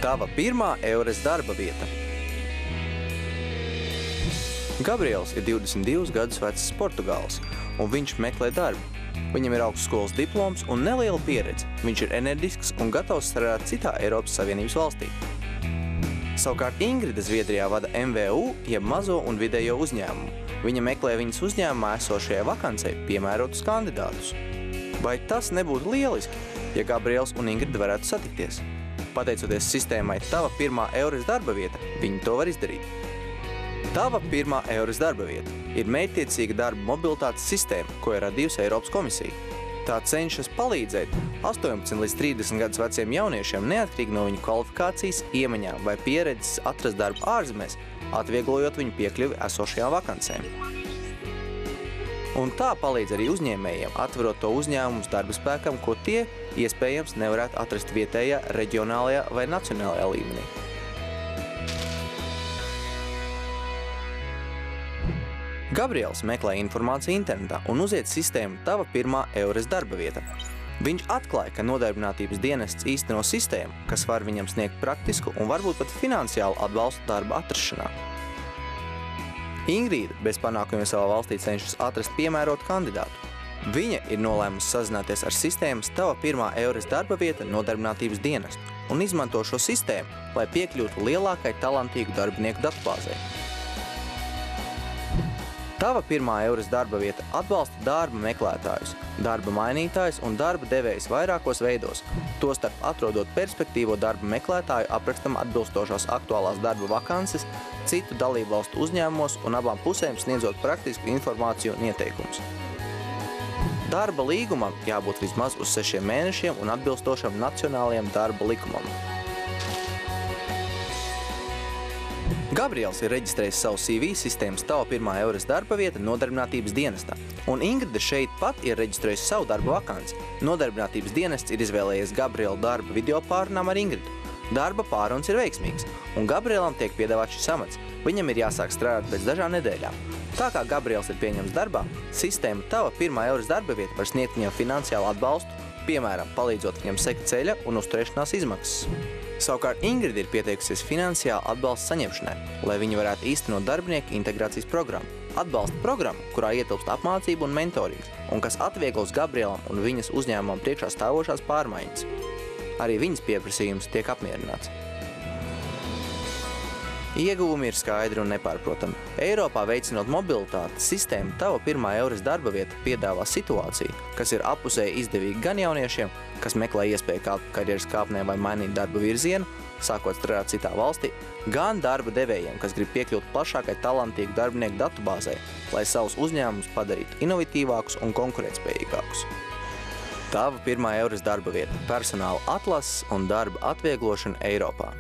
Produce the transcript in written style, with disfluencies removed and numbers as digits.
Tava pirmā eures darba vieta. Gabriels ir 22 gadus vecs portugālis, un viņš meklē darbu. Viņam ir augstskolas diploms un neliela pieredze. Viņš ir enerģisks un gatavs strādāt citā Eiropas Savienības valstī. Savukārt Ingrida Zviedrijā vada MVU, jeb mazo un vidējo uzņēmumu. Viņa meklē viņas uzņēmumā esošajai vakancei piemērotus kandidātus. Vai tas nebūtu lieliski, ja Gabriels un Ingrida varētu satikties? Pateicoties sistēmai Tava pirmā eures darba vieta, viņi to var izdarīt. Tava pirmā eures darba vieta ir mērķtiecīga darba mobilitātes sistēma, ko ir radījusi Eiropas komisija. Tā cenšas palīdzēt 18 līdz 30 gadus veciem jauniešiem neatkarīgi no viņu kvalifikācijas, iemaņām vai pieredzes atrast darbu ārzemēs, atvieglojot viņu piekļuvi esošajām vakancēm. Un tā palīdz arī uzņēmējiem, atverot to uzņēmumus darba spēkam, ko tie iespējams nevarētu atrast vietējā, reģionālajā vai nacionālajā līmenī. Gabriels meklē informāciju internetā un uziet sistēmu Tava pirmā eures darba vieta. Viņš atklāja, ka nodarbinātības dienests īsteno sistēmu, kas var viņam sniegt praktisku un varbūt pat finansiālu atbalstu darba atrašanā. Ingrīda bez panākumiem savā valstī cenšas atrast piemērotu kandidātu. Viņa ir nolēmusi sazināties ar sistēmas Tava pirmā eures darba vieta nodarbinātības dienestu un izmanto šo sistēmu, lai piekļūtu lielākai talantīgu darbinieku datubāzei. Tava pirmā eures darba vieta atbalsta darba meklētājus, darba mainītājus un darba devējus vairākos veidos, tostarp atrodot perspektīvo darba meklētāju aprakstam atbilstošās aktuālās darba vakances, citu dalībvalstu uzņēmumos un abām pusēm sniedzot praktisku informāciju un ieteikumus. Darba līgumam jābūt vismaz uz 6 mēnešiem un atbilstošam nacionālajam darba likumam. Gabriels ir reģistrējis savu CV sistēmas Tava pirmā eures darba vieta nodarbinātības dienestā, un Ingrida šeit pat ir reģistrējusi savu darba vakanci. Nodarbinātības dienests ir izvēlējies Gabriela darba video pārunām ar Ingridu. Darba pāruns ir veiksmīgs, un Gabrielam tiek piedāvāts šis amats. Viņam ir jāsāk strādāt pēc dažām nedēļām. Tā kā Gabriels ir pieņemts darbā, sistēma Tava pirmā eures darba vieta var sniegt viņam finansiālu atbalstu, piemēram, palīdzot viņam sekt ceļa un uzturēšanās izmaksas. Savukārt Ingrida ir pieteikusies finansiāla atbalsta saņemšanai, lai viņi varētu īstenot darbinieku integrācijas programmu. Atbalsta programmu, kurā ietilpst apmācība un mentorings, un kas atvieglos Gabrielam un viņas uzņēmumam priekšā stāvošās pārmaiņas. Arī viņas pieprasījums tiek apmierināts. Ieguvumi ir skaidri un nepārprotami. Eiropā veicinot mobilitāti, sistēma Tava pirmā eures darba vieta piedāvā situāciju, kas ir appusēji izdevīga gan jauniešiem, kas meklē iespēju kāpt karjeras kāpnē vai mainīt darba virzienu, sākot strādāt citā valstī, gan darba devējiem, kas grib piekļūt plašākai talantīgu darbinieku datubāzei, lai savus uzņēmumus padarītu inovatīvākus un konkurētspējīgākus. Tava pirmā eures darba vieta, personāla atlases un darba atvieglošana Eiropā.